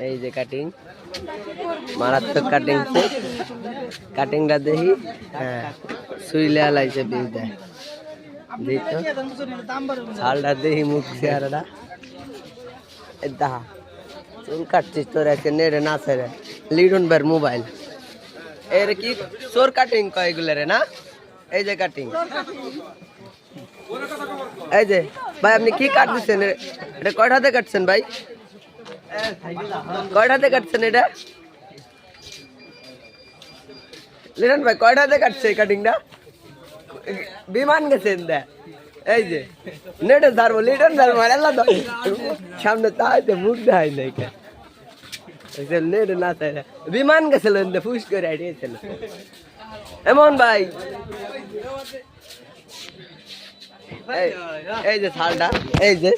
এই যে কাটিং মারাত্মক কাটিং কাটিংটা দেখি হ্যাঁ সুইলে আলাইছে বিষ দেয় ছালটা দেখি মুখ চেহারাটা দেখা চুল কাটছিস তোর আজকে নেড়ে না ছেড়ে লিডন ভাইয়ের মোবাইল এর কি চোর কাটিং কয় এগুলো রে না এই যে কাটিং এই যে ভাই আপনি কি কাট দিচ্ছেন এটা কয়টাতে কাটছেন ভাই কয়টাতে কাটছেন এটা লিডন ভাই কয়টাতে কাটছে এই কাটিংটা বিমান গেছেন দে এই যে নেটে ধরবো লিডন ধরবো আল্লাহ সামনে তাইতে মুখ দেয় নাই কে নেটে না তাই বিমান গেছিল ফুস করে আইডিয়েছিল এমন ভাই এই যে ছালটা এই যে